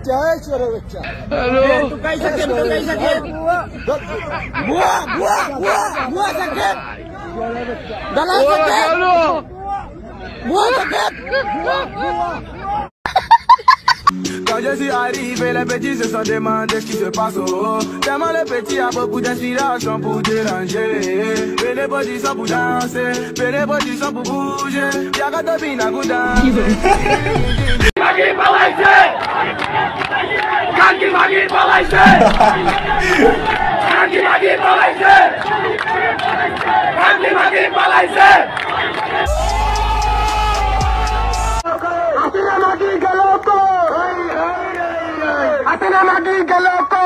बच्चा है चोरे बच्चा हेलो तू कैसे बुआ बुआ बुआ बुआ सके दला सके बुआ सके Quand je suis arrivé, les petits se sont demandés ce qui se passe. Tellement les petits a beaucoup d'inspiration pour déranger. Mais les petits sont pour danser, mais les petits sont pour bouger. Y'a qu'à te bina pour danser. Magi Palaise! Magi Palaise! Magi Palaise! Magi Palaise! Atina Magi Galoko! Atina Magi Galoko!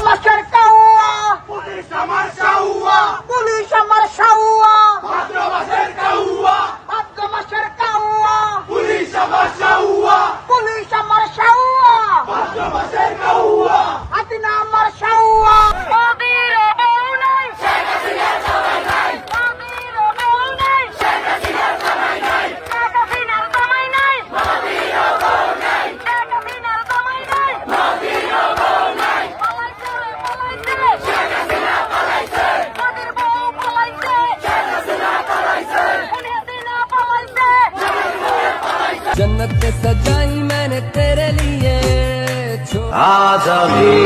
Marcha rua! Polícia marcha rua! Polícia marcha rua! Patrão marcha rua! Patrão marcha rua! Polícia marcha rua! Polícia marcha rua! Patrão marcha rua! Atina marcha rua! Odiro Bounai! Chega Sinar Tamanai! Odiro Bounai! Chega Sinar Tamanai! Chega Sinar Tamanai! Odiro Bounai! Chega Sinar Tamanai! Odiro Bounai! Palaise! Chega Sinar Palaise! Odiro Palaise! Chega Sinar Palaise! Sinar Palaise! जन्नत पे सजाई मैंने तेरे लिए आज़ादी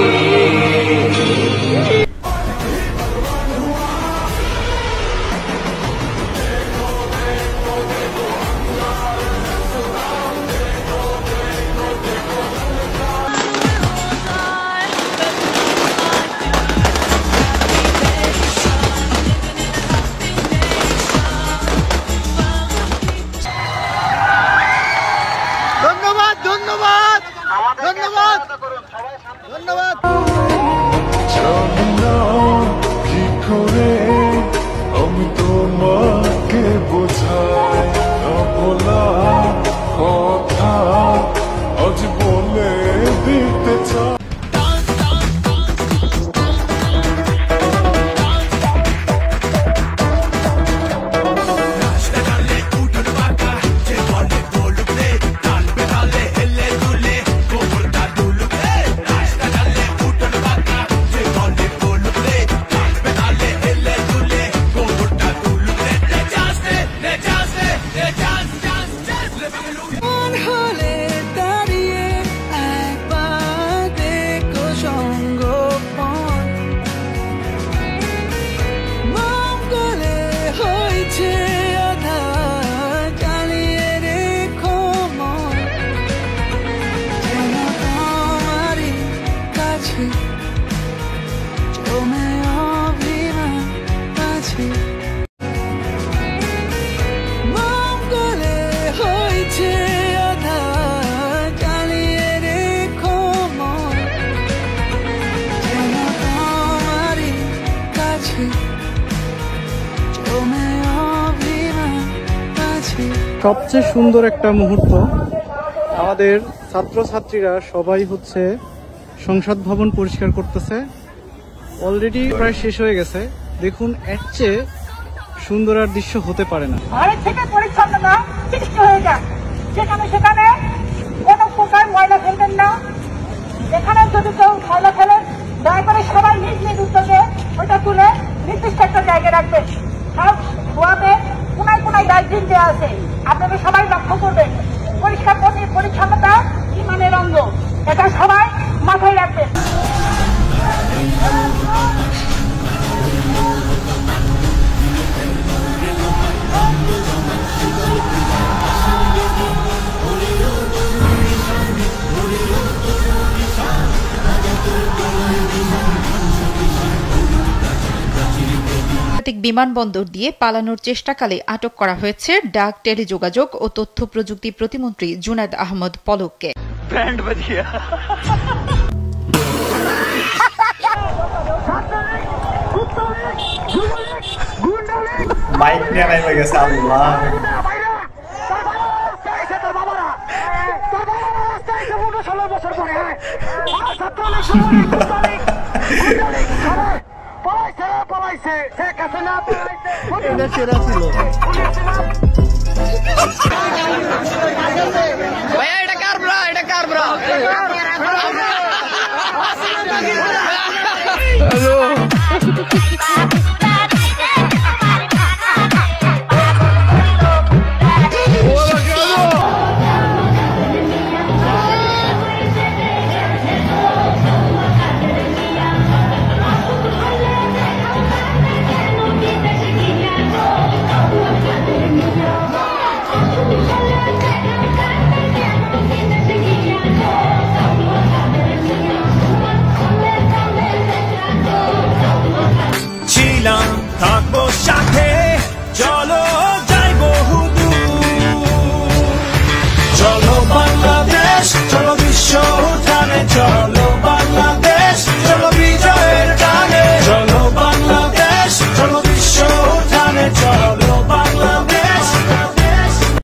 ধন্যবাদ ধন্যবাদ ধন্যবাদ ধন্যবাদ কি করে আমি তোমাকে বোঝাই না বলা কথা আজ বলে দিতে চাই সবচেয়ে সুন্দর একটা মুহূর্ত আমাদের ছাত্রছাত্রীরা সবাই হচ্ছে সংসদ ভবন পরিষ্কার করতেছে। অলরেডি প্রায় শেষ হয়ে গেছে। দেখুন এর চেয়ে সুন্দর আর দৃশ্য হতে পারে না। ঘরে থেকে পরিচ্ছন্নতা সৃষ্টি হয়ে যায়, যেখানে সেখানে কোনো প্রকার ময়লা ফেলবেন না। যেখানে যদি কেউ ময়লা ফেলেন দয়া করে সবাই নিজ নিজ উদ্যোগে ওইটা তুলে নির্দিষ্ট একটা জায়গায় রাখবেন। সব ধোয়াবে কোনায় কোনায় ডাস্টবিন দেওয়া আছে, আপনারা সবাই লক্ষ্য করবেন। পরিষ্কার পরিচ্ছন্নতা ইমানের অঙ্গ, এটা সবাই মাথায় রাখবেন। বিমানবন্দর দিয়ে পালানোর চেষ্টাকালে আটক করা হয়েছে ডাক, টেলিযোগাযোগ ও তথ্য প্রযুক্তি প্রতিমন্ত্রী জুনায়েদ আহমদ পলককে। মাইক নিয়ে নাই হয়ে গেছে। আল্লাহ এটা সেরা ছিল। ভাইয়া এটা কার হ্যালো